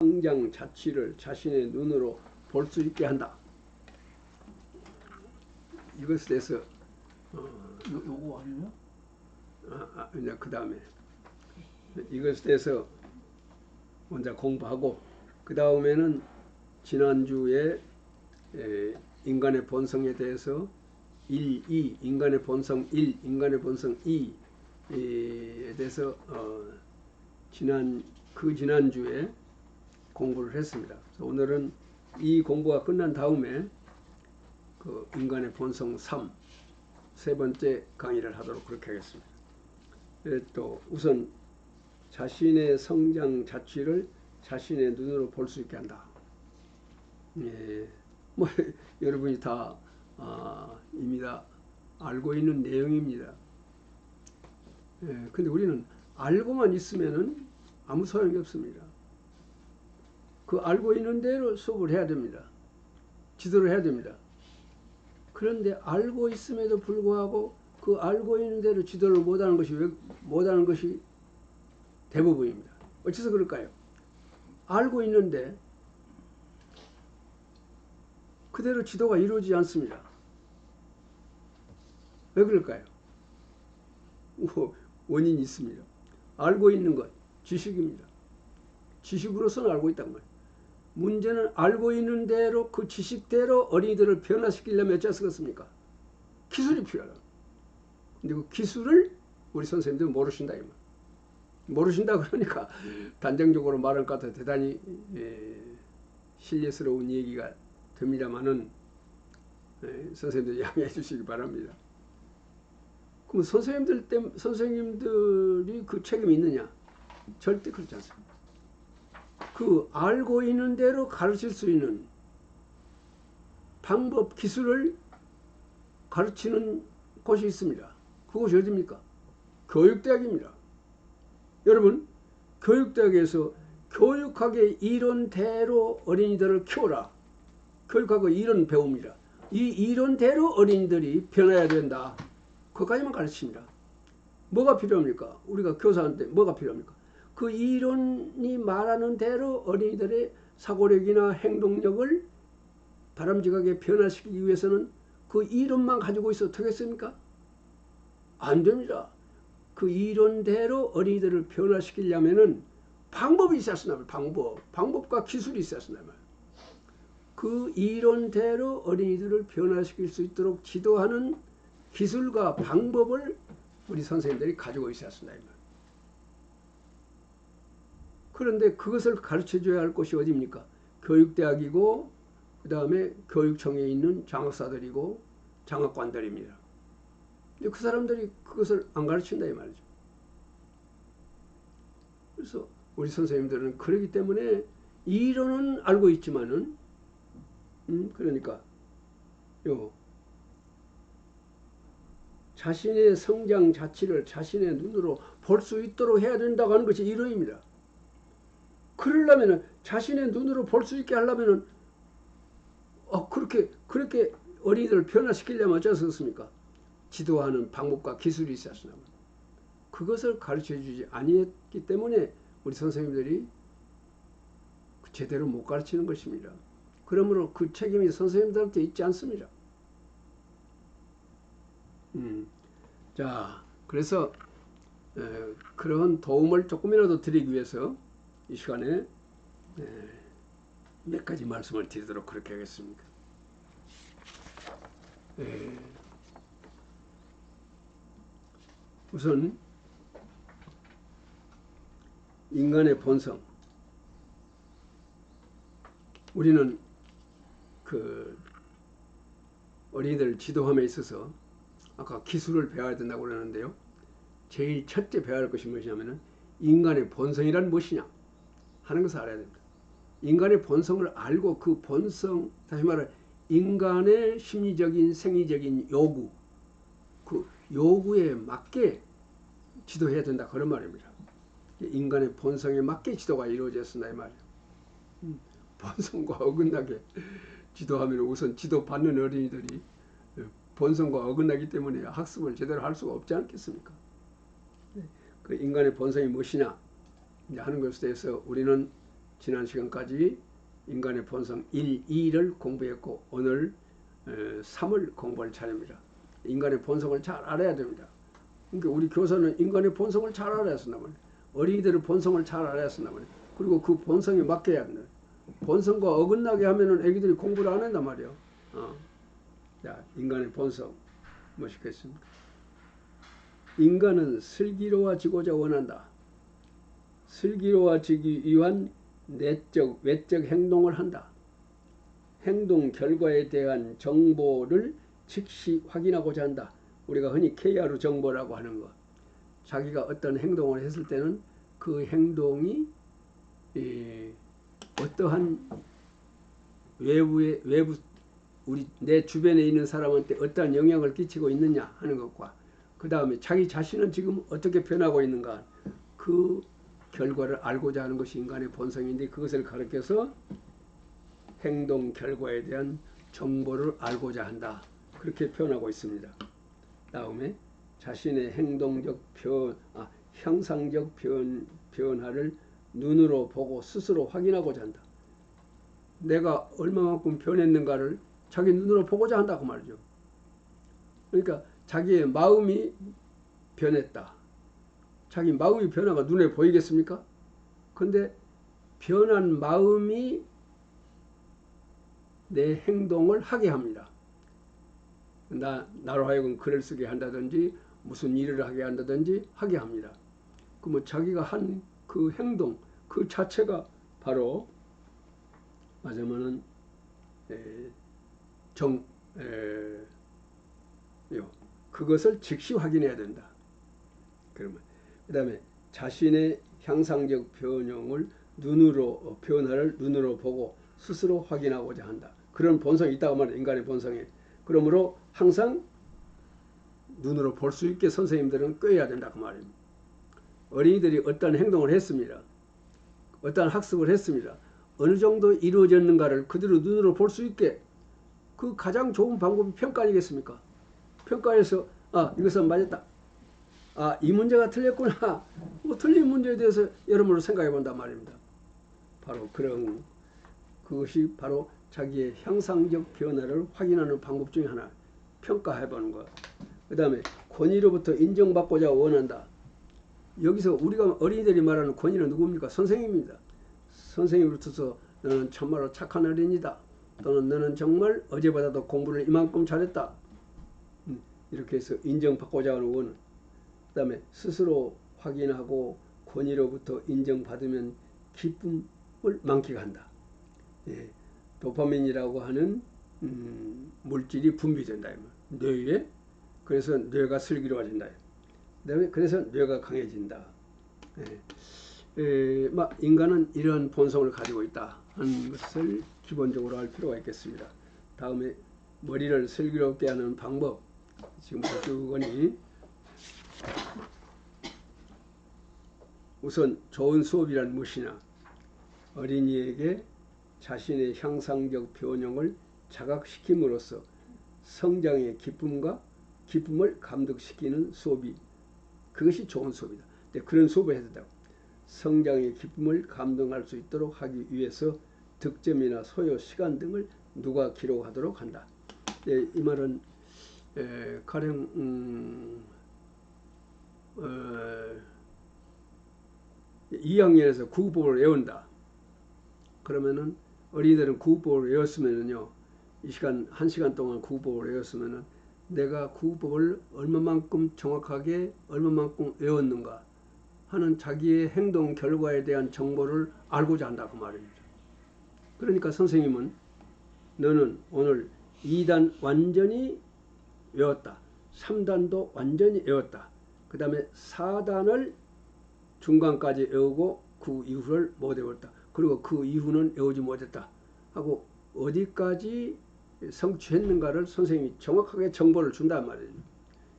성장 자취를 자신의 눈으로 볼 수 있게 한다. 이것에 대해서 요거 아니에요? 이제 그 다음에 이것에 대해서 먼저 공부하고 그 다음에는 지난주에 인간의 본성에 대해서 1, 2, 인간의 본성 1, 인간의 본성 2에 대해서 지난주에 공부를 했습니다. 그래서 오늘은 이 공부가 끝난 다음에 그 인간의 본성 3, 세 번째 강의를 하도록 그렇게 하겠습니다. 또 우선 자신의 성장 자취를 자신의 눈으로 볼 수 있게 한다. 뭐 여러분이 다 이미 다 알고 있는 내용입니다. 근데 우리는 알고만 있으면은 아무 소용이 없습니다. 그 알고 있는 대로 수업을 해야 됩니다. 지도를 해야 됩니다. 그런데 알고 있음에도 불구하고 그 알고 있는 대로 지도를 못하는 것이 대부분입니다. 어째서 그럴까요? 알고 있는데 그대로 지도가 이루어지지 않습니다. 왜 그럴까요? 원인이 있습니다. 알고 있는 것, 지식입니다. 지식으로서는 알고 있단 말이에요. 문제는 알고 있는 대로 그 지식대로 어린이들을 변화시키려면 어찌 쓰겠습니까? 기술이 필요하다. 근데 그 기술을 우리 선생님들은 모르신다 이 말. 모르신다 그러니까 단정적으로 말할 것 같아 대단히 실례스러운 얘기가 됩니다만은 선생님들 양해해 주시기 바랍니다. 그럼 선생님들이 그 책임이 있느냐? 절대 그렇지 않습니다. 그 알고 있는 대로 가르칠 수 있는 방법, 기술을 가르치는 곳이 있습니다. 그곳이 어디입니까? 교육대학입니다. 여러분, 교육대학에서 교육학의 이론대로 어린이들을 키워라. 교육학의 이론 배웁니다. 이 이론대로 어린이들이 변해야 된다. 그것까지만 가르칩니다. 뭐가 필요합니까? 우리가 교사한테 뭐가 필요합니까? 그 이론이 말하는 대로 어린이들의 사고력이나 행동력을 바람직하게 변화시키기 위해서는 그 이론만 가지고 있어도 되겠습니까? 안 됩니다. 그 이론대로 어린이들을 변화시키려면은 방법이 있어야 한다. 방법과 기술이 있어야 한다. 그 이론대로 어린이들을 변화시킬 수 있도록 지도하는 기술과 방법을 우리 선생님들이 가지고 있어야 한다. 그런데 그것을 가르쳐줘야 할 곳이 어디입니까? 교육대학이고 그 다음에 교육청에 있는 장학사들이고 장학관들입니다. 근데 그 사람들이 그것을 안 가르친다 이 말이죠. 그래서 우리 선생님들은 그러기 때문에 이론은 알고 있지만은 그러니까 자신의 성장 자취를 자신의 눈으로 볼 수 있도록 해야 된다고 하는 것이 이론입니다. 그러려면은 자신의 눈으로 볼 수 있게 하려면은 그렇게 어린이들을 변화시키려면 어쩌겠습니까? 지도하는 방법과 기술이 있어야 합니다. 그것을 가르쳐주지 아니했기 때문에 우리 선생님들이 제대로 못 가르치는 것입니다. 그러므로 그 책임이 선생님들한테 있지 않습니다. 자, 그래서 그런 도움을 조금이라도 드리기 위해서 이 시간에 몇 가지 말씀을 드리도록 그렇게 하겠습니다. 우선 인간의 본성. 우리는 그 어린이들 지도함에 있어서 아까 기술을 배워야 된다고 그러는데요. 제일 첫째 배워야 할 것이 무엇이냐면은 인간의 본성이란 무엇이냐 하는 것을 알아야 됩니다. 인간의 본성을 알고 그 본성, 다시 말해 인간의 심리적인 생리적인 요구, 그 요구에 맞게 지도해야 된다 그런 말입니다. 인간의 본성에 맞게 지도가 이루어졌습니다 이 말이에요. 본성과 어긋나게 지도하면 우선 지도받는 어린이들이 본성과 어긋나기 때문에 학습을 제대로 할 수가 없지 않겠습니까? 그 인간의 본성이 무엇이냐 하는 것에 대해서 우리는 지난 시간까지 인간의 본성 1, 2를 공부했고 오늘 3을 공부할 차례입니다. 인간의 본성을 잘 알아야 됩니다. 그러니까 우리 교사는 인간의 본성을 잘 알아야 쓴단 말이에요. 어린이들의 본성을 잘 알아야 쓴단 말이에요. 그리고 그 본성에 맡겨야 된다. 본성과 어긋나게 하면은 애기들이 공부를 안 한단 말이에요. 자, 인간의 본성 무엇이겠습니까? 인간은 슬기로워지고자 원한다. 슬기로워지기 위한 내적, 외적 행동을 한다. 행동 결과에 대한 정보를 즉시 확인하고자 한다. 우리가 흔히 KR 정보라고 하는 것. 자기가 어떤 행동을 했을 때는 그 행동이 어떠한 외부 내 주변에 있는 사람한테 어떠한 영향을 끼치고 있느냐 하는 것과 그 다음에 자기 자신은 지금 어떻게 변하고 있는가 그 결과를 알고자 하는 것이 인간의 본성인데 그것을 가르쳐서 행동 결과에 대한 정보를 알고자 한다. 그렇게 표현하고 있습니다. 다음에 자신의 형상적 변화를 눈으로 보고 스스로 확인하고자 한다. 내가 얼마만큼 변했는가를 자기 눈으로 보고자 한다고 말이죠. 그러니까 자기의 마음이 변했다. 자기 마음이 변화가 눈에 보이겠습니까? 근데 변한 마음이 내 행동을 하게 합니다. 나로 하여금 글을 쓰게 한다든지 무슨 일을 하게 한다든지 하게 합니다. 그러면 자기가 한 그 행동 그 자체가 바로 말하자면은 그것을 즉시 확인해야 된다. 그러면 그다음에 자신의 향상적 변화를 눈으로 보고 스스로 확인하고자 한다. 그런 본성이 있다고 말해요. 인간의 본성에. 그러므로 항상 눈으로 볼 수 있게 선생님들은 꾀야 된다 그 말입니다. 어린이들이 어떤 행동을 했습니다. 어떤 학습을 했습니다. 어느 정도 이루어졌는가를 그대로 눈으로 볼 수 있게 그 가장 좋은 방법이 평가 아니겠습니까? 평가에서 이것은 맞았다. 이 문제가 틀렸구나. 틀린 문제에 대해서 여러모로 생각해 본단 말입니다. 바로 그것이 바로 자기의 향상적 변화를 확인하는 방법 중에 하나. 평가해 보는 것. 그 다음에 권위로부터 인정받고자 원한다. 여기서 우리가 어린이들이 말하는 권위는 누굽니까? 선생님입니다. 선생님으로부터 너는 참말로 착한 어린이다. 또는 너는 정말 어제보다도 공부를 이만큼 잘했다. 이렇게 해서 인정받고자 하는 원은. 그 다음에 스스로 확인하고 권위로부터 인정받으면 기쁨을 만끽한다. 도파민이라고 하는 물질이 분비된다. 뇌에. 그래서 뇌가 슬기로워진다. 그래서 뇌가 강해진다. 인간은 이런 본성을 가지고 있다 하는 것을 기본적으로 알 필요가 있겠습니다. 다음에 머리를 슬기롭게 하는 방법. 지금부터 쭉 오니 우선 좋은 수업이란 무엇이냐. 어린이에게 자신의 향상적 변형을 자각시킴으로써 성장의 기쁨을 감독시키는 수업이 그것이 좋은 수업이다. 그런 수업을 해야 된다고. 성장의 기쁨을 감당할 수 있도록 하기 위해서 득점이나 소요, 시간 등을 누가 기록하도록 한다. 이 말은 가령 2학년에서 구구법을 외운다. 그러면은 어린이들은 구구법을 외웠으면은요, 이 시간 1시간 동안 구구법을 외웠으면은 내가 구구법을 얼마만큼 정확하게 얼마만큼 외웠는가 하는 자기의 행동 결과에 대한 정보를 알고자 한다 그 말입니다. 그러니까 선생님은 너는 오늘 2단 완전히 외웠다. 3단도 완전히 외웠다. 그 다음에 4단을 중간까지 외우고 그 이후를 못 외웠다. 그리고 그 이후는 외우지 못했다 하고 어디까지 성취했는가를 선생님이 정확하게 정보를 준단 말이에요.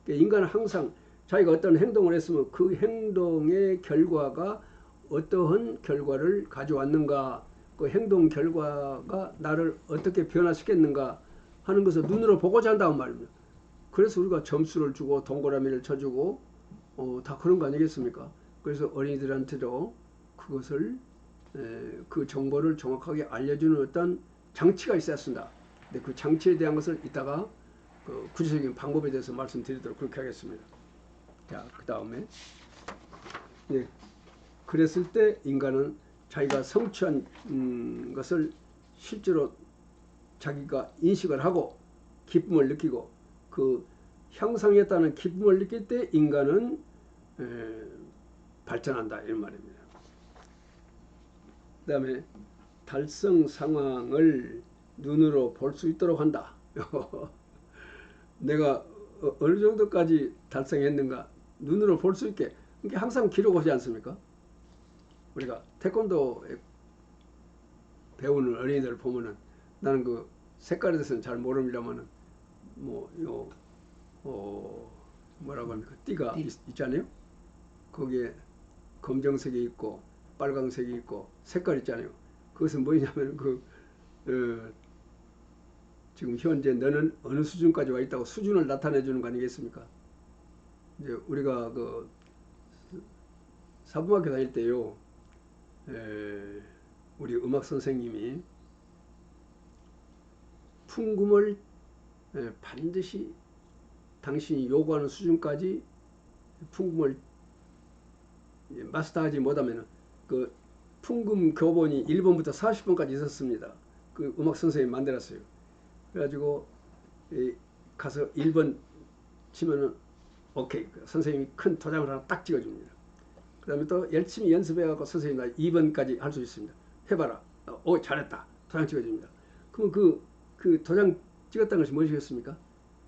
그러니까 인간은 항상 자기가 어떤 행동을 했으면 그 행동의 결과가 어떠한 결과를 가져왔는가, 그 행동 결과가 나를 어떻게 변화시켰는가 하는 것을 눈으로 보고자 한다는 말입니다. 그래서 우리가 점수를 주고 동그라미를 쳐주고 다 그런 거 아니겠습니까? 그래서 어린이들한테도 그것을 그 정보를 정확하게 알려주는 어떤 장치가 있어야 쓴다. 근데 그 장치에 대한 것을 이따가 그 구체적인 방법에 대해서 말씀드리도록 그렇게 하겠습니다. 자, 그 다음에 네, 그랬을 때 인간은 자기가 성취한 것을 실제로 자기가 인식을 하고 기쁨을 느끼고 그 향상했다는 기쁨을 느낄 때 인간은 발전한다 이런 말입니다. 그 다음에 달성 상황을 눈으로 볼 수 있도록 한다. 내가 어느 정도까지 달성했는가 눈으로 볼 수 있게 이게 항상 기록하지 않습니까? 우리가 태권도 배우는 어린이들 보면은 나는 그 색깔에 대해서는 잘 모릅니다만은 뭐라고 합니까? 띠가 있잖아요. 거기에 검정색이 있고 빨강색이 있고 색깔 있잖아요. 그것은 뭐냐면 지금 현재 너는 어느 수준까지 와 있다고 수준을 나타내 주는 거 아니겠습니까? 이제 우리가 그 사범학교 다닐 때요, 우리 음악 선생님이 풍금을 반드시 당신이 요구하는 수준까지 풍금을 마스터하지 못하면 그 풍금 교본이 1번부터 40번까지 있었습니다. 그 음악 선생님이 만들었어요. 그래가지고 가서 1번 치면은 오케이. 선생님이 큰 도장을 하나 딱 찍어줍니다. 그 다음에 또 열심히 연습해갖고 선생님 2번까지 할 수 있습니다. 해봐라. 오, 잘했다. 도장 찍어줍니다. 그럼 그 도장 찍었다는 것이 무엇이겠습니까?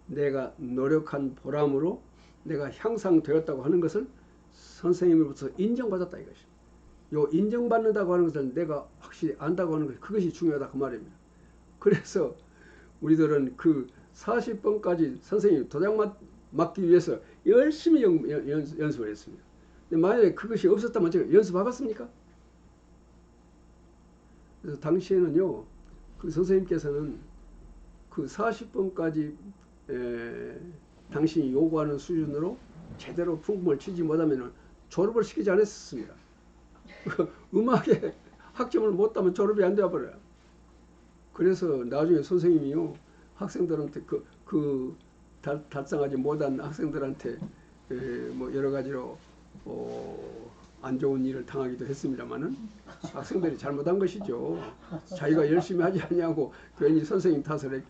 내가 노력한 보람으로 내가 향상되었다고 하는 것을 선생님으로부터 인정받았다 이것이. 요 인정받는다고 하는 것을 내가 확실히 안다고 하는 것, 그것이 중요하다 그 말입니다. 그래서 우리들은 그 40번까지 선생님 도장 맞기 위해서 열심히 연습을 했습니다. 근데 만약에 그것이 없었다면 제가 연습해봤습니까? 그래서 당시에는요, 그 선생님께서는 그 40번까지 당신이 요구하는 수준으로 제대로 풍금을 치지 못하면 졸업을 시키지 않았습니다. 음악에 학점을 못 따면 졸업이 안 되어버려요. 그래서 나중에 선생님이요, 학생들한테 달성하지 못한 학생들한테 뭐 여러 가지로 안 좋은 일을 당하기도 했습니다만은 학생들이 잘못한 것이죠. 자기가 열심히 하지 않냐고 괜히 선생님 탓을 했.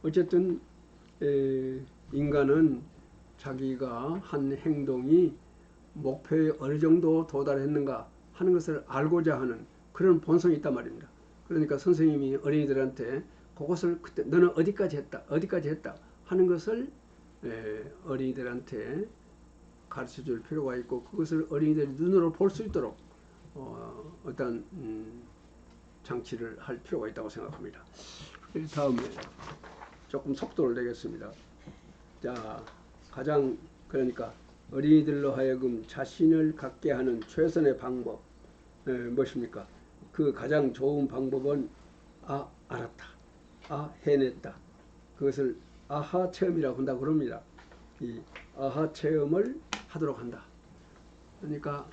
어쨌든 인간은 자기가 한 행동이 목표에 어느 정도 도달했는가 하는 것을 알고자 하는 그런 본성이 있단 말입니다. 그러니까 선생님이 어린이들한테 그것을 그때 너는 어디까지 했다 하는 것을 어린이들한테 가르쳐 줄 필요가 있고 그것을 어린이들이 눈으로 볼 수 있도록 어떤 장치를 할 필요가 있다고 생각합니다. 다음에 조금 속도를 내겠습니다. 자, 가장 그러니까 어린이들로 하여금 자신을 갖게 하는 최선의 방법 무엇입니까? 그 가장 좋은 방법은 알았다, 해냈다. 그것을 아하 체험이라고 한다고 그럽니다. 이 아하 체험을 하도록 한다. 그러니까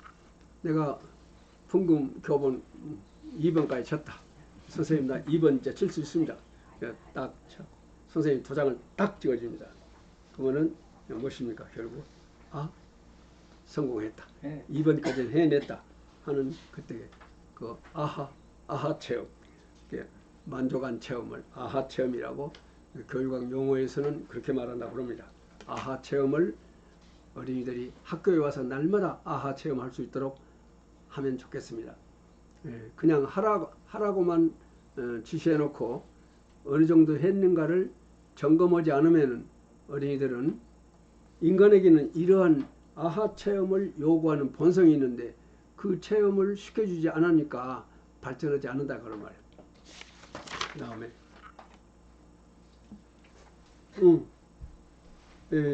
내가 풍금 교본 2번까지 쳤다. 선생님 나 2번째 칠 수 있습니다. 딱 쳐. 선생님 도장을 딱 찍어줍니다. 그러면은 무엇입니까? 결국 성공했다. 2번까지는 해냈다 하는 그때 그 아하 체험, 만족한 체험을 아하 체험이라고 교육학 용어에서는 그렇게 말한다고 합니다. 아하 체험을 어린이들이 학교에 와서 날마다 아하 체험할 수 있도록 하면 좋겠습니다. 그냥 하라고만 지시해놓고 어느 정도 했는가를 점검하지 않으면 어린이들은 인간에게는 이러한 아하 체험을 요구하는 본성이 있는데 그 체험을 시켜주지 않으니까 발전하지 않는다 그런 말이에요. 그 다음에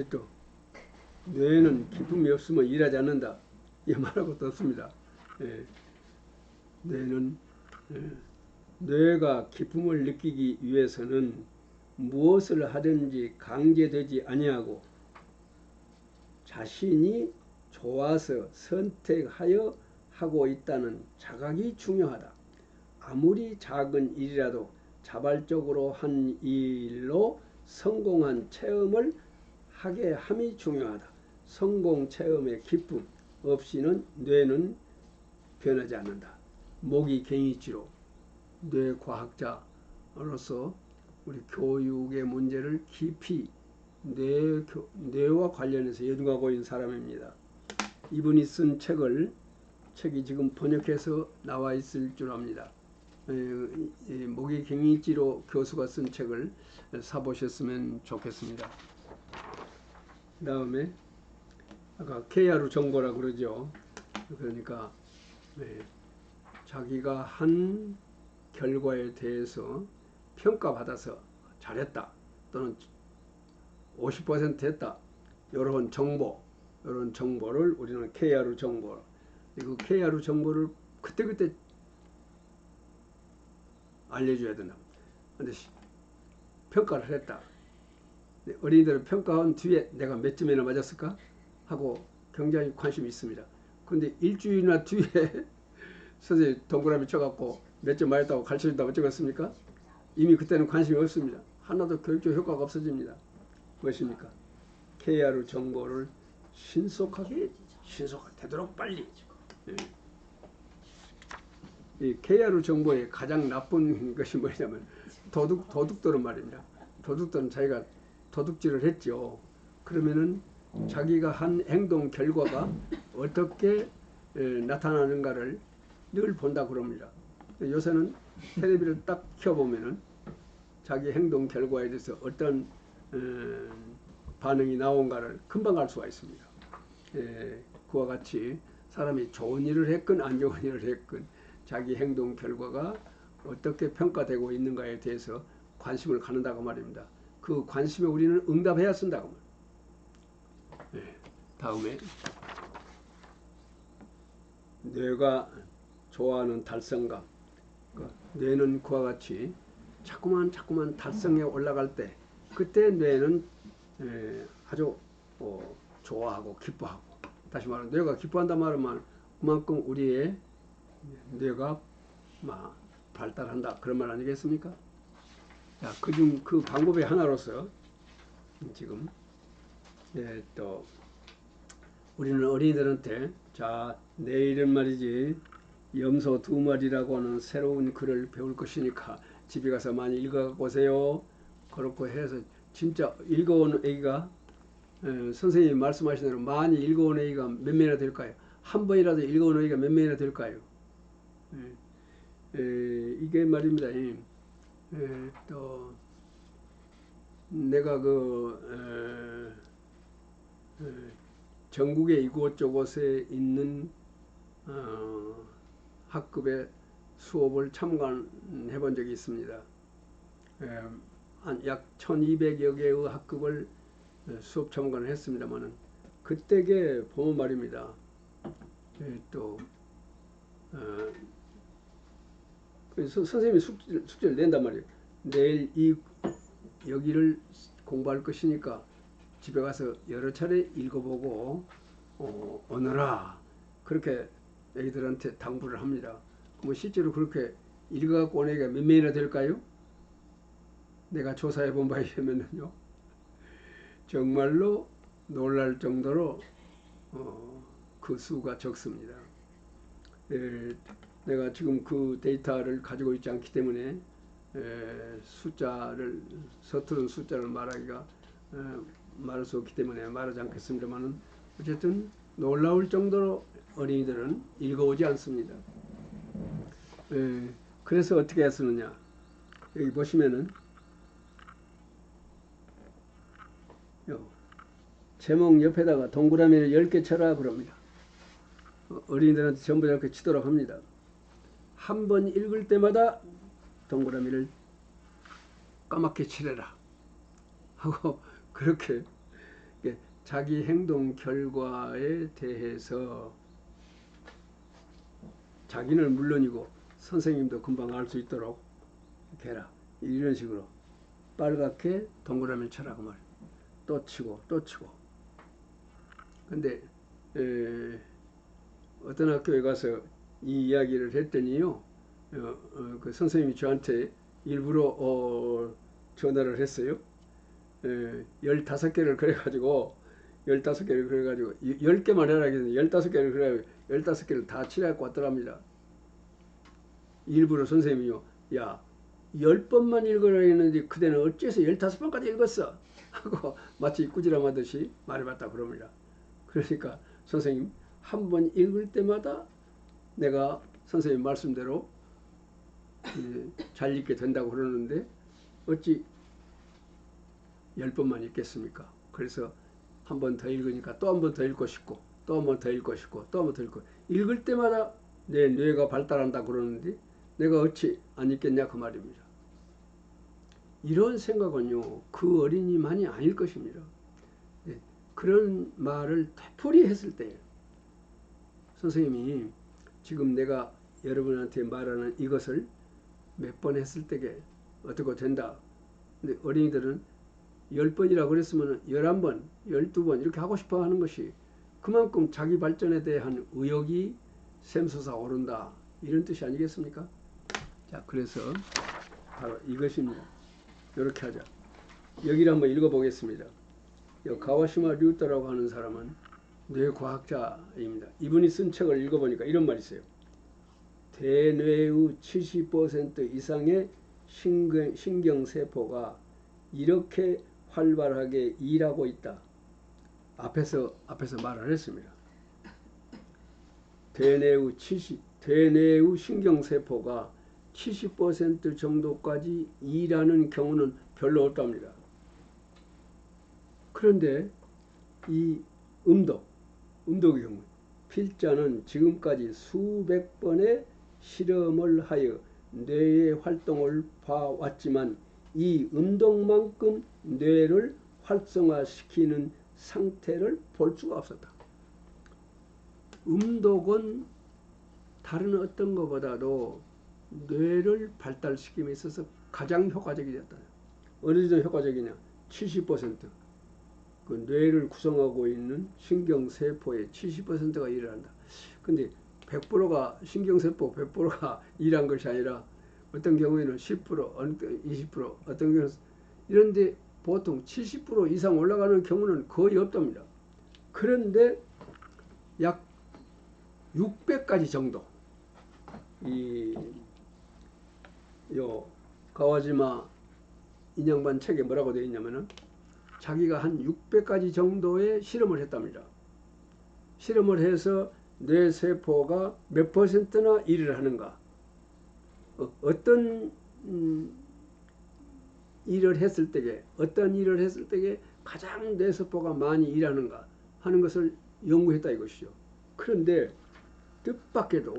또 뇌는 기쁨이 없으면 일하지 않는다 이 말하고 떴습니다. 뇌가 기쁨을 느끼기 위해서는 무엇을 하든지 강제되지 아니하고 자신이 좋아서 선택하여 하고 있다는 자각이 중요하다. 아무리 작은 일이라도 자발적으로 한 일로 성공한 체험을 하게 함이 중요하다. 성공 체험의 기쁨 없이는 뇌는 변하지 않는다. 모기 갱이치로 뇌과학자로서 우리 교육의 문제를 깊이 뇌와 관련해서 연구하고 있는 사람입니다. 이분이 쓴 책이 지금 번역해서 나와 있을 줄 압니다. 모기 갱이치로 교수가 쓴 책을 사보셨으면 좋겠습니다. 그 다음에 아까 KR 정보라 그러죠. 그러니까 자기가 한 결과에 대해서 평가받아서 잘했다 또는 50% 됐다 이런 정보를 우리는 KR 정보. 그 KR 정보를 그때그때 알려줘야 된다. 근데 평가를 했다. 어린이들은 평가한 뒤에 내가 몇 점이나 맞았을까 하고 굉장히 관심이 있습니다. 근데 일주일이나 뒤에 선생님 동그라미 쳐갖고 몇 점 맞았다고 가르쳐준다고 어쩌겠습니까? 이미 그때는 관심이 없습니다. 하나도 교육적 효과가 없어집니다. 무엇입니까? KR 정보를 신속하게 되도록 빨리. 이 KR 정보의 가장 나쁜 것이 뭐냐면 도둑들은 말입니다. 도둑들은 자기가 도둑질을 했죠. 그러면은 자기가 한 행동 결과가 어떻게 나타나는가를 늘 본다 그럽니다. 요새는 텔레비를 딱 켜보면은 자기 행동 결과에 대해서 어떤 반응이 나온가를 금방 알 수가 있습니다. 그와 같이 사람이 좋은 일을 했건 안 좋은 일을 했건 자기 행동 결과가 어떻게 평가되고 있는가에 대해서 관심을 갖는다고 말입니다. 그 관심에 우리는 응답해야 쓴다고 말입니다. 다음에 뇌가 좋아하는 달성감. 뇌는 그와 같이 자꾸만 달성에 올라갈 때 그때 뇌는 아주 좋아하고 기뻐하고, 다시 말하면 뇌가 기뻐한다 말하면 그만큼 우리의 뇌가 발달한다 그런 말 아니겠습니까? 자, 그중 그 방법의 하나로서 지금 또 우리는 어린이들한테 자, 내일은 말이지 염소 2마리라고 하는 새로운 글을 배울 것이니까 집에 가서 많이 읽어갖고 오세요. 그렇고 해서 진짜 읽어온 애기가 선생님이 말씀하신 대로 많이 읽어온 애기가 몇 명이나 될까요? 한 번이라도 읽어온 애기가 몇 명이나 될까요? 이게 말입니다. 또 내가 전국의 이곳저곳에 있는 학급의 수업을 참관해 본 적이 있습니다. 한 약 1200여 개의 학급을 수업 참관을 했습니다만은 그때게 보면 말입니다. 또 선생님이 숙제를 낸단 말이에요. 내일 여기를 공부할 것이니까 집에 가서 여러 차례 읽어보고 오너라 그렇게 애기들한테 당부를 합니다. 뭐 실제로 그렇게 읽어갖고 온 애가 몇 명이나 될까요? 내가 조사해 본 바에 의하면요 정말로 놀랄 정도로 그 수가 적습니다. 내가 지금 그 데이터를 가지고 있지 않기 때문에 서투른 숫자를 말할 수 없기 때문에 말하지 않겠습니다만은 어쨌든 놀라울 정도로 어린이들은 읽어오지 않습니다. 그래서 어떻게 쓰느냐? 여기 보시면은 제목 옆에다가 동그라미를 10개 쳐라 그럽니다. 어린이들한테 전부 이렇게 치도록 합니다. 한 번 읽을 때마다 동그라미를 까맣게 칠해라 하고 그렇게 자기 행동 결과에 대해서 자기는 물론이고 선생님도 금방 알 수 있도록 이렇게 해라. 이런 식으로 빨갛게 동그라미를 쳐라고 말. 또 치고 또 치고. 근데 어떤 학교에 가서 이 이야기를 했더니요, 그 선생님이 저한테 일부러 전화를 했어요. 15개를 그래가지고 15개를 그래가지고 10개만 해라 했는데 15개를 그래 15개를 다 칠해갖고 왔더랍니다. 일부러 선생님이요, 야 10번만 읽으라 했는데 그대는 어째서 15번까지 읽었어? 하고 마치 꾸지람하듯이 말해봤다 그럽니다. 그러니까 선생님 한 번 읽을 때마다 내가 선생님 말씀대로 잘 읽게 된다고 그러는데 어찌 10번만 읽겠습니까? 그래서 한 번 더 읽으니까 또 한 번 더 읽고 싶고 또 한 번 더 읽고 싶고 또 한 번 더 읽고 읽을 때마다 내 뇌가 발달한다 그러는데 내가 어찌 안 읽겠냐 그 말입니다. 이런 생각은요 그 어린이만이 아닐 것입니다. 그런 말을 되풀이 했을 때 선생님이 지금 내가 여러분한테 말하는 이것을 몇 번 했을 때게 어떻게 된다. 근데 어린이들은 10번이라고 그랬으면 11번, 12번 이렇게 하고 싶어 하는 것이 그만큼 자기 발전에 대한 의욕이 샘솟아 오른다. 이런 뜻이 아니겠습니까? 자, 그래서 바로 이것입니다. 이렇게 하자. 여기를 한번 읽어보겠습니다. 가와시마 류타라고 하는 사람은 뇌과학자입니다. 이분이 쓴 책을 읽어보니까 이런 말이 있어요. 대뇌의 70% 이상의 신경세포가 이렇게 활발하게 일하고 있다. 앞에서 말을 했습니다. 대뇌의 신경세포가 70% 정도까지 일하는 경우는 별로 없답니다. 그런데 이 음독의 경우 필자는 지금까지 수백 번의 실험을 하여 뇌의 활동을 봐왔지만 이 음독만큼 뇌를 활성화시키는 상태를 볼 수가 없었다. 음독은 다른 어떤 것보다도 뇌를 발달시킴에 있어서 가장 효과적이었다. 어느 정도 효과적이냐? 70%. 그 뇌를 구성하고 있는 신경세포의 70%가 일을 한다. 근데 100%가 신경세포 100%가 일한 것이 아니라 어떤 경우에는 10%, 20%, 어떤 경우는 이런데 보통 70% 이상 올라가는 경우는 거의 없답니다. 그런데 약 600가지 정도 요 가와지마 인양반 책에 뭐라고 되어 있냐면은 자기가 한 600가지 정도의 실험을 했답니다. 실험을 해서 뇌세포가 몇 %나 일을 하는가, 어떤 일을 했을 때에 가장 뇌세포가 많이 일하는가 하는 것을 연구했다 이것이죠. 그런데 뜻밖에도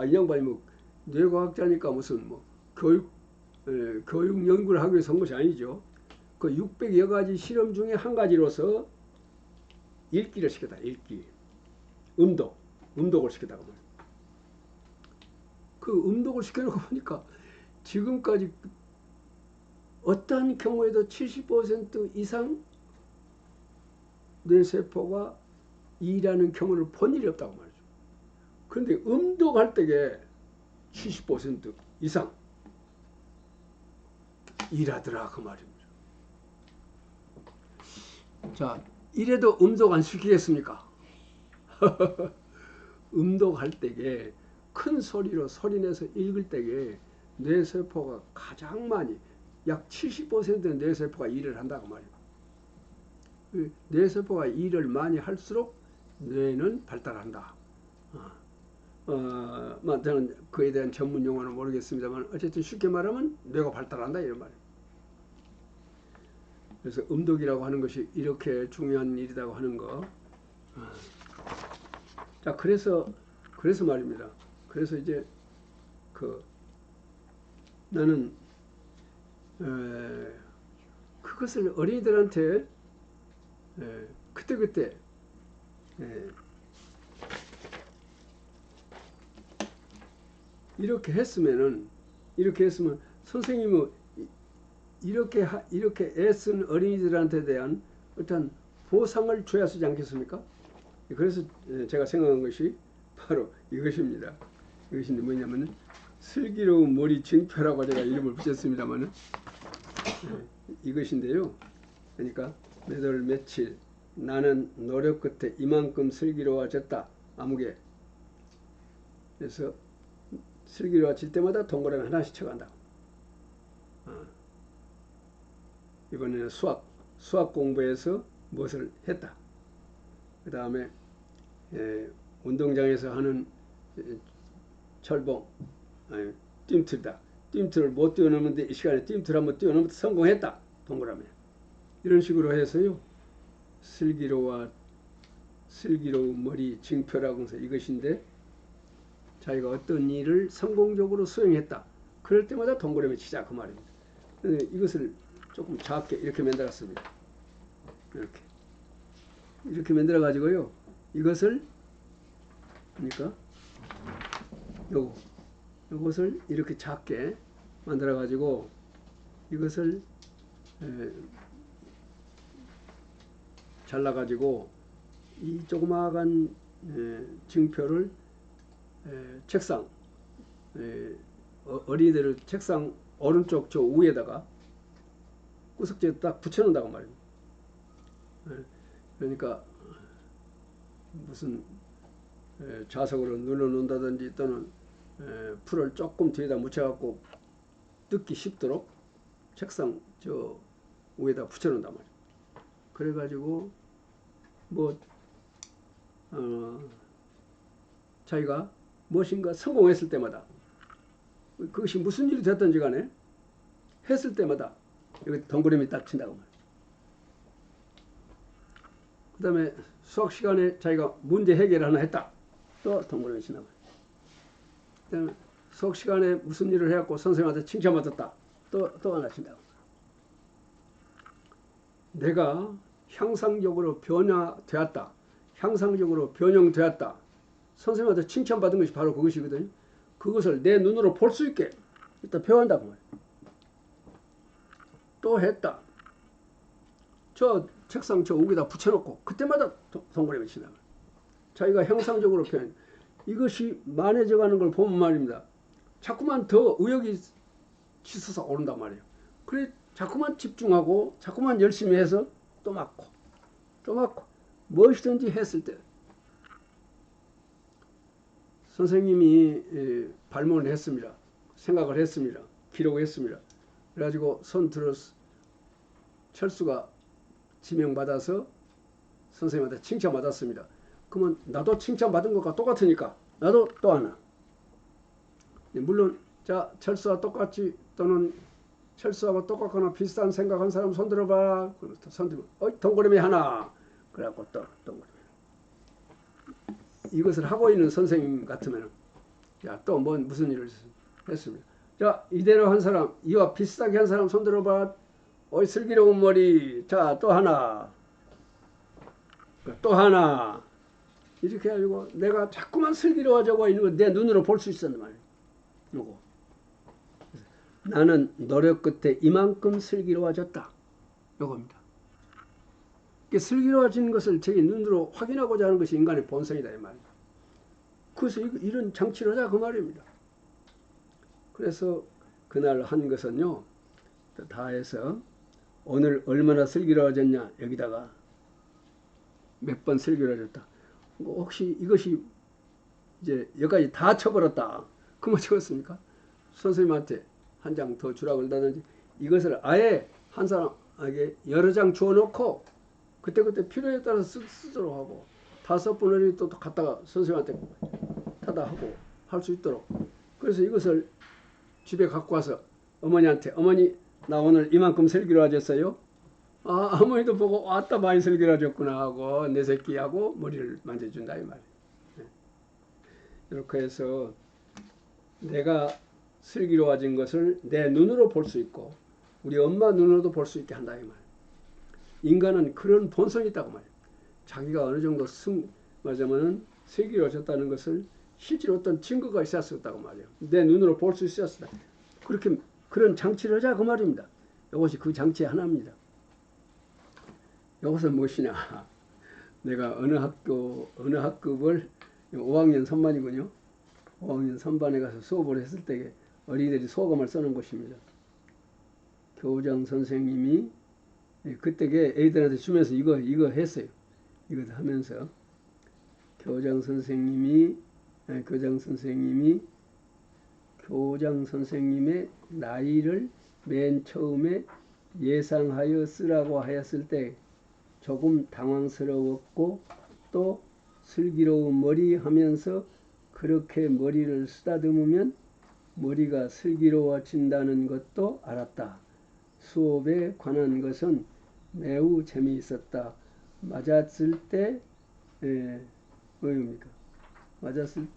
이 양반이 뭐 뇌과학자니까 무슨 뭐 교육 연구를 하기 위해서 한 것이 아니죠. 그 600여 가지 실험 중에 한 가지로서 읽기를 시켰다. 읽기. 음독을 시켰다고 말이에요. 그 음독을 시켜놓고 보니까 지금까지 어떠한 경우에도 70% 이상 뇌세포가 일하는 경우를 본 일이 없다고 말이죠. 그런데 음독할 때에 70% 이상 일하더라 그 말입니다. 자, 이래도 음독 안 시키겠습니까? 음독할 때에 큰 소리로 소리내서 읽을 때에 뇌세포가 가장 많이 약 70%의 뇌세포가 일을 한다고 말이에요. 뇌세포가 일을 많이 할수록 뇌는 발달한다. 저는 그에 대한 전문 용어는 모르겠습니다만 어쨌든 쉽게 말하면 뇌가 발달한다 이런 말이에요. 그래서 음독이라고 하는 것이 이렇게 중요한 일이라고 하는 거. 자, 그래서 말입니다. 그래서 이제 나는 그것을 어린이들한테 그때 이렇게 했으면 선생님은 이렇게 애쓴 어린이들한테 대한 어떤 보상을 줘야 쓰지 않겠습니까? 그래서 제가 생각한 것이 바로 이것입니다. 이것이 뭐냐면 슬기로운 머리 징표라고 제가 이름을 붙였습니다만은 이것인데요. 그러니까 몇 월 며칠 나는 노력 끝에 이만큼 슬기로워졌다. 아무개. 그래서 슬기로워질 때마다 동그라미 하나씩 쳐간다. 이번에는 수학 공부에서 무엇을 했다. 그 다음에 운동장에서 하는 철봉, 뜀틀이다. 뜀틀을 못 뛰어넘는데 이 시간에 뜀틀 한번 뛰어넘는 성공했다. 동그라미. 이런 식으로 해서요. 슬기로운 머리 징표라고 해서 이것인데 자기가 어떤 일을 성공적으로 수행했다. 그럴 때마다 동그라미 치자 그 말입니다. 이것을 조금 작게 이렇게 만들었습니다. 이렇게 만들어 가지고요. 이것을 그러니까 요것을 이렇게 작게 만들어 가지고 이것을 잘라 가지고 이 조그마한 징표를 책상 어린이들 책상 오른쪽 저 위에다가 구석지에 딱 붙여놓는다고 말입니다. 그러니까 무슨 자석으로 눌러놓는다든지 또는 풀을 조금 뒤에다 묻혀갖고 뜯기 쉽도록 책상 저 위에다 붙여놓는단 말이에요. 그래가지고 뭐 자기가 무엇인가 성공했을 때마다 그것이 무슨 일이 됐든지 간에 했을 때마다 여기 동그라미 딱 친다고 말이에요. 그 다음에 수학 시간에 자기가 문제 해결을 하나 했다. 또 동그라미 친다고 말이에요. 그 다음에 수학 시간에 무슨 일을 해갖고 선생님한테 칭찬받았다. 또 하나 친다고 말이에요. 내가 향상적으로 변화되었다. 향상적으로 변형되었다. 선생님한테 칭찬받은 것이 바로 그것이거든요. 그것을 내 눈으로 볼 수 있게 일단 배운다고 말이에요. 또 했다. 저 책상 저 위에다 붙여놓고 그때마다 동그라미 친다. 자기가 형상적으로 표현. 이것이 만해져 가는 걸 보면 말입니다. 자꾸만 더 의욕이 치솟아 오른단 말이에요. 그래 자꾸만 집중하고 자꾸만 열심히 해서 또 맞고 무엇이든지 했을 때 선생님이 발문을 했습니다. 생각을 했습니다. 기록을 했습니다. 그래가지고 손 들어서 철수가 지명받아서 선생님한테 칭찬받았습니다. 그러면 나도 칭찬받은 것과 똑같으니까 나도 또 하나. 물론 자 철수와 똑같이 또는 철수하고 똑같거나 비슷한 생각한 사람 손 들어봐. 손 들고 동그라미 하나. 그래갖고 또 동그라미. 이것을 하고 있는 선생님 같으면 또 무슨 일을 했습니다. 자 이대로 한 사람 이와 비슷하게 한 사람 손 들어봐. 슬기로운 머리. 자 또 하나. 또 하나. 이렇게 해가지고 내가 자꾸만 슬기로워져 있는 걸 내 눈으로 볼 수 있었단 말이에요. 요거. 나는 노력 끝에 이만큼 슬기로워졌다. 요겁니다. 슬기로워진 것을 자기 눈으로 확인하고자 하는 것이 인간의 본성이다 이 말이에요. 그래서 이런 장치를 하자 그 말입니다. 그래서 그날 한 것은요. 다 해서 오늘 얼마나 슬기로워졌냐 여기다가 몇 번 슬기로워졌다. 혹시 이것이 이제 여기까지 다 쳐버렸다. 그만 적었습니까? 선생님한테 한 장 더 주라고 그런다든지 이것을 아예 한 사람에게 여러 장 주어놓고 그때그때 필요에 따라서 쓰도록 하고 5번을 또 갖다가 선생님한테 타다 하고 할 수 있도록 그래서 이것을 집에 갖고 와서 어머니한테 어머니 나 오늘 이만큼 슬기로워졌어요. 어머니도 보고 왔다 많이 슬기로워졌구나 하고 내 새끼하고 머리를 만져준다 이 말이에요. 이렇게 해서 내가 슬기로워진 것을 내 눈으로 볼 수 있고 우리 엄마 눈으로도 볼 수 있게 한다 이 말이에요. 인간은 그런 본성이 있다고 말이에요. 자기가 어느 정도 말하자면은 슬기로워졌다는 것을 실제로 어떤 증거가 있었다고 말이에요. 내 눈으로 볼 수 있었다. 그렇게 그런 장치를 하자 그 말입니다. 이것이 그 장치의 하나입니다. 이것은 무엇이냐? 내가 어느 학급을 5학년 3반이군요. 5학년 3반에 가서 수업을 했을 때 어린이들이 소감을 써는 것입니다. 교장 선생님이 그때 애들한테 주면서 이거 했어요. 이거 하면서 교장 선생님의 나이를 맨 처음에 예상하여 쓰라고 하였을 때 조금 당황스러웠고 또 슬기로운 머리 하면서 그렇게 머리를 쓰다듬으면 머리가 슬기로워진다는 것도 알았다. 수업에 관한 것은 매우 재미있었다. 맞았을 때 뭐입니까? 맞았을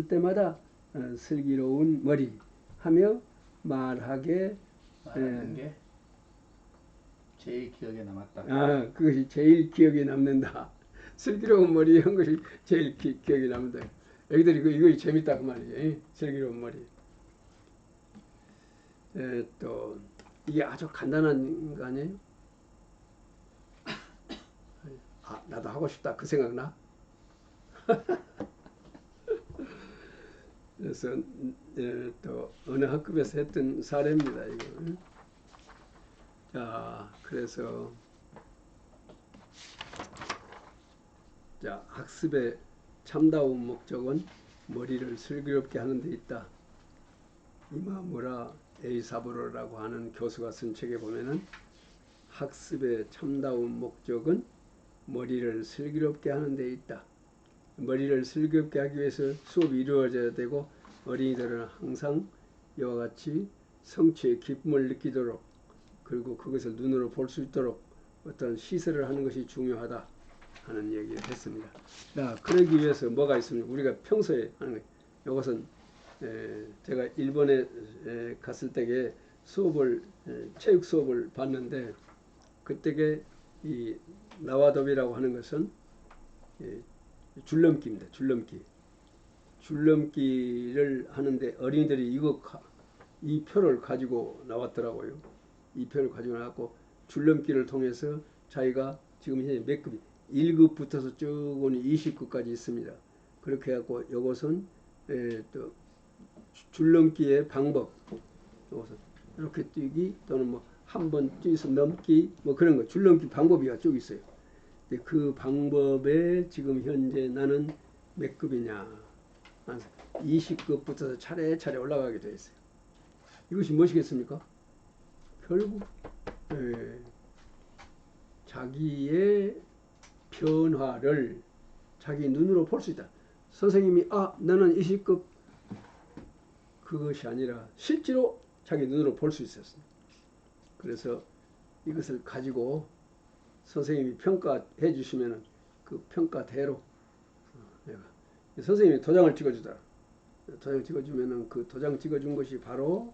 때마다 슬기로운 머리 하며 말하게 말하는 게 제일 기억에 남았다. 그것이 제일 기억에 남는다. 슬기로운 머리 한 것이 제일 기억에 남는다. 애기들이 이거 재밌다 그 말이에요. 슬기로운 머리. 또 이게 아주 간단한 거 아니에요? 나도 하고 싶다 그 생각나? 그래서 또 어느 학급에서 했던 사례입니다. 이거. 자, 그래서 학습의 참다운 목적은 머리를 슬기롭게 하는 데 있다. 이마무라 에이사부로라고 하는 교수가 쓴 책에 보면은 학습의 참다운 목적은 머리를 슬기롭게 하는 데 있다. 머리를 슬기롭게 하기 위해서 수업이 이루어져야 되고 어린이들은 항상 이와 같이 성취의 기쁨을 느끼도록 그리고 그것을 눈으로 볼 수 있도록 어떤 시설을 하는 것이 중요하다 하는 얘기를 했습니다. 그러기 위해서 뭐가 있습니까? 우리가 평소에 하는 것. 이것은 제가 일본에 갔을 때에 체육 수업을 봤는데 그때에 이 나와도비라고 하는 것은 줄넘기입니다. 줄넘기를 하는데 어린이들이 이 표를 가지고 나왔더라고요. 이 표를 가지고 나왔고 줄넘기를 통해서 자기가 지금 현재 몇 급이 1급부터서 쭉 오니 20급까지 있습니다. 그렇게 해갖고 이것은 또 줄넘기의 방법, 이것은 이렇게 뛰기 또는 뭐 한 번 뛰어서 넘기 뭐 그런 거 줄넘기 방법이 쭉 있어요. 그 방법에 지금 현재 나는 몇 급이냐 20급부터 차례차례 올라가게 되어 있어요. 이것이 무엇이겠습니까? 결국 자기의 변화를 자기 눈으로 볼 수 있다. 선생님이 너는 20급 그것이 아니라 실제로 자기 눈으로 볼 수 있었습니다. 그래서 이것을 가지고 선생님이 평가해 주시면 그 평가대로 선생님이 도장을 찍어주더라. 도장 찍어주면은 그 도장 찍어준 것이 바로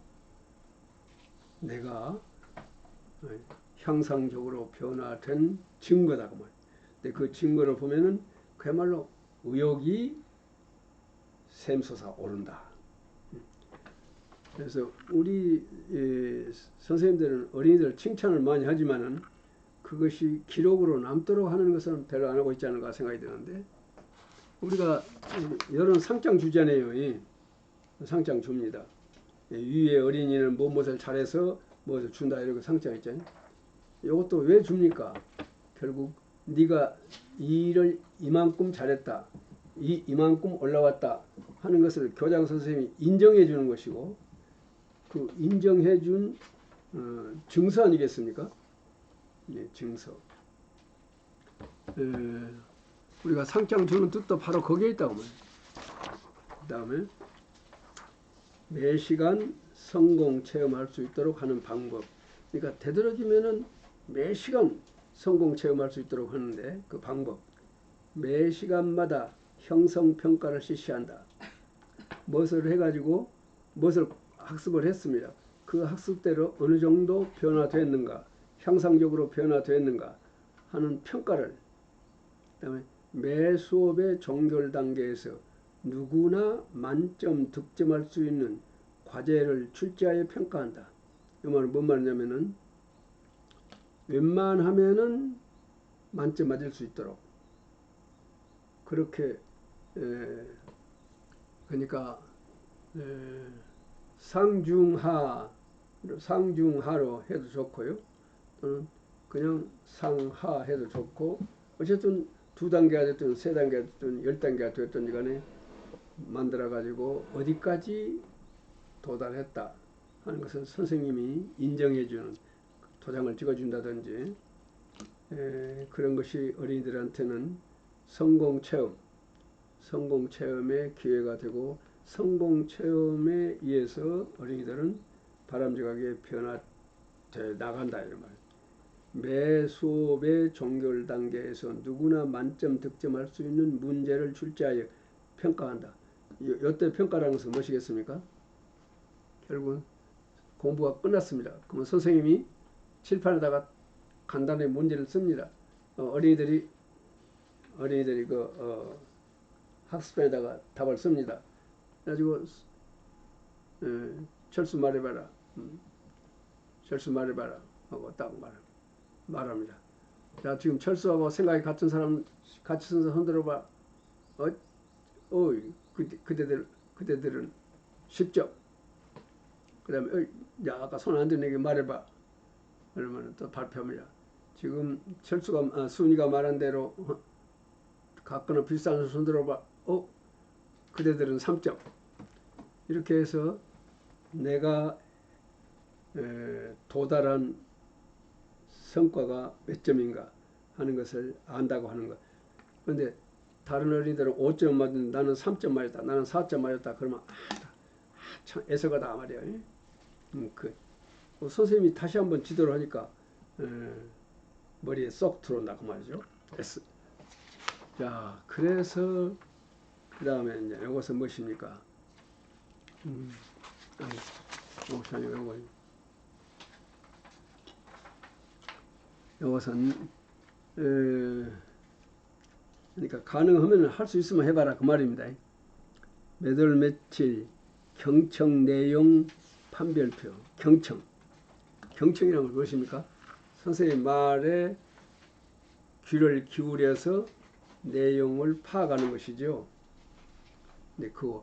내가 향상적으로 변화된 증거다 그 말. 근데 그 증거를 보면은 그야말로 의욕이 샘솟아 오른다. 그래서 우리 선생님들은 어린이들 칭찬을 많이 하지만은 그것이 기록으로 남도록 하는 것은 별로 안 하고 있지 않을까 생각이 드는데 우리가 여러 상장 주잖아요. 상장 줍니다. 위에 어린이는 무엇을 잘해서 무엇을 준다 이렇게 상장 있잖아요. 이것도 왜 줍니까? 결국 네가 이 일을 이만큼 잘했다, 이만큼 올라왔다 하는 것을 교장 선생님이 인정해 주는 것이고 그 인정해 준 증서 아니겠습니까? 증서. 우리가 상장 주는 뜻도 바로 거기에 있다고 말이에요. 그 다음에 매 시간 성공 체험할 수 있도록 하는 방법. 그러니까 되도록이면은 매 시간 성공 체험할 수 있도록 하는데 그 방법. 매 시간마다 형성 평가를 실시한다. 무엇을 해가지고 무엇을 학습을 했습니다. 그 학습대로 어느 정도 변화됐는가, 향상적으로 변화됐는가 하는 평가를. 그다음에 매 수업의 종결 단계에서 누구나 만점 득점할 수 있는 과제를 출제하여 평가한다. 이 말은 뭔 말이냐면은 웬만하면은 만점 맞을 수 있도록 그렇게 그러니까 상중하로 해도 좋고요. 또는 그냥 상하 해도 좋고 어쨌든 2단계가 됐든 3단계가 됐든 10단계가 됐든 간에 만들어 가지고 어디까지 도달했다 하는 것을 선생님이 인정해 주는 도장을 찍어 준다든지 그런 것이 어린이들한테는 성공 체험의 기회가 되고 성공 체험에 의해서 어린이들은 바람직하게 변화돼 나간다 이런 말. 매 수업의 종결 단계에서 누구나 만점 득점할 수 있는 문제를 출제하여 평가한다. 이때 평가라는 것은 무엇이겠습니까? 결국은 공부가 끝났습니다. 그러면 선생님이 칠판에다가 간단히 문제를 씁니다. 어린이들이 학습판에다가 답을 씁니다. 그래가지고 철수 말해봐라. 철수 말해봐라 하고 딱 말합니다. 자, 지금 철수하고 생각이 같은 사람 같이 쓴 사람 흔들어봐. 그대들은 10점. 그 다음에 야, 아까 손 안 드는 얘기 말해봐. 그러면 또 발표합니다. 지금 철수가 순이가 말한 대로 갖거나 비슷한 손 들어봐. 그대들은 3점. 이렇게 해서 내가 도달한 성과가 몇 점인가 하는 것을 안다고 하는 것. 그런데 다른 어린이들은 5점 맞았는데 나는 3점 맞았다. 나는 4점 맞았다. 그러면 참 애석하다 말이에요. 선생님이 다시 한번 지도를 하니까 머리에 쏙 들어온다 그 말이죠. 자, 그래서 그 다음에 이제 이것은 무엇입니까? 목사님 이것은 그러니까 가능하면 할 수 있으면 해봐라 그 말입니다. 몇 월 며칠 경청 내용 판별표. 경청이란 건 무엇입니까? 선생님 말에 귀를 기울여서 내용을 파악하는 것이죠. 근데 그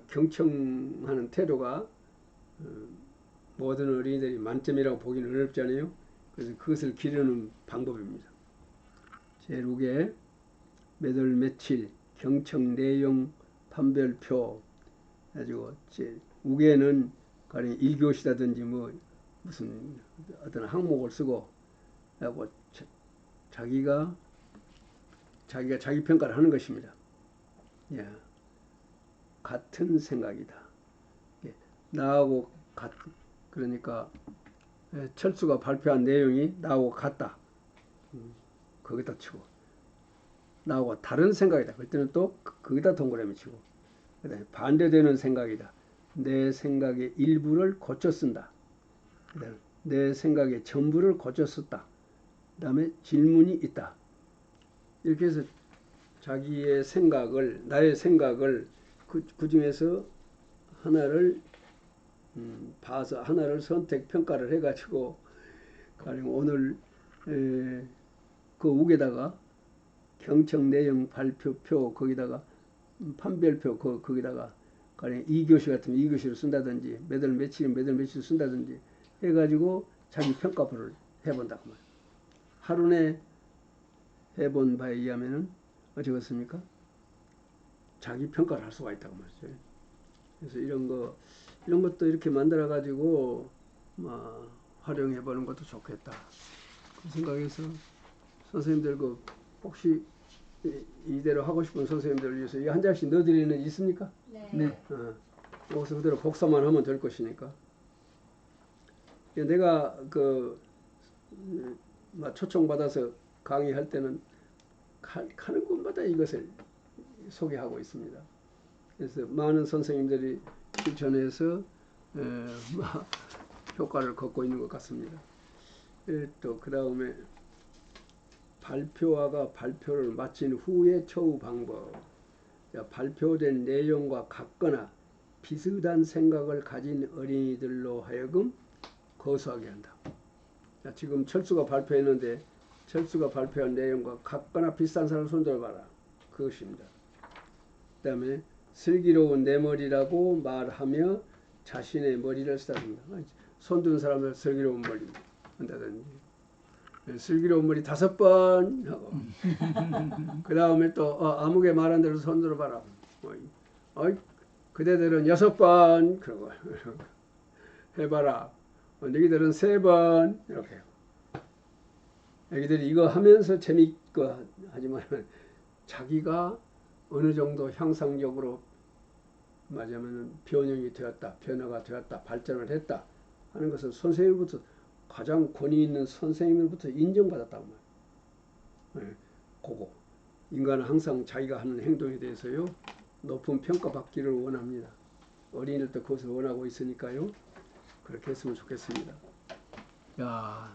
경청하는 태도가 모든 어린이들이 만점이라고 보기는 어렵잖아요. 그래서 그것을 기르는 방법입니다. 제6에 몇 월 며칠 경청 내용 판별표 가지고 제5에는 가령 1교시라든지 무슨 어떤 항목을 쓰고 하고 자기가 자기 평가를 하는 것입니다. 예. 같은 생각이다. 예. 나하고 그러니까 철수가 발표한 내용이 나하고 같다. 거기다 치고 나하고 다른 생각이다. 그럴 때는 또 거기다 동그라미 치고 그다음에 반대되는 생각이다. 내 생각의 일부를 고쳐 쓴다. 그다음에 내 생각의 전부를 고쳐 썼다. 그 다음에 질문이 있다. 이렇게 해서 자기의 생각을 나의 생각을 그 중에서 하나를 봐서 하나를 선택 평가를 해가지고 가령 오늘 그 우에다가 경청 내용 발표표 거기다가 판별표 거기다가 가령 2교시 같으면 2교시를 쓴다든지 몇 월 며칠이면 몇 월 며칠을 쓴다든지 해가지고 자기 평가표를 해본다고 말이에요. 하루 내 해본 바에 의하면은 어쩌겠습니까? 자기 평가를 할 수가 있다고 말이죠. 그래서 이런 것도 이렇게 만들어 가지고 활용해 보는 것도 좋겠다. 그 생각해서 선생님들 혹시 이대로 하고 싶은 선생님들을 위해서 이 한 장씩 넣어드리는 있습니까? 네. 여기서 그대로 복사만 하면 될 것이니까. 내가 초청받아서 강의할 때는 가는 곳마다 이것을 소개하고 있습니다. 그래서 많은 선생님들이 실천해서 효과를 걷고 있는 것 같습니다. 또 그 다음에 발표화가 발표를 마친 후의 처우 방법. 발표된 내용과 같거나 비슷한 생각을 가진 어린이들로 하여금 거수하게 한다. 지금 철수가 발표했는데 철수가 발표한 내용과 같거나 비슷한 사람을 손들어봐라. 그것입니다. 그 다음에 슬기로운 내 머리라고 말하며 자신의 머리를 쓰다듬는다. 손든 사람을 슬기로운 머리 한다든지, 슬기로운 머리 5번 하고 그 다음에 또 아무개 말한 대로 손들어봐라. 그대들은 6번 그러고 해봐라. 너희들은 3번 이렇게. 애기들이 이거 하면서 재밌고 하지만 자기가 어느 정도 향상적으로 맞으면 변형이 되었다, 변화가 되었다, 발전을 했다 하는 것은 선생님부터 가장 권위 있는 선생님으로부터 인정받았다고 말이에요. 그거 인간은 항상 자기가 하는 행동에 대해서요 높은 평가받기를 원합니다. 어린이들도 그것을 원하고 있으니까요. 그렇게 했으면 좋겠습니다. 야.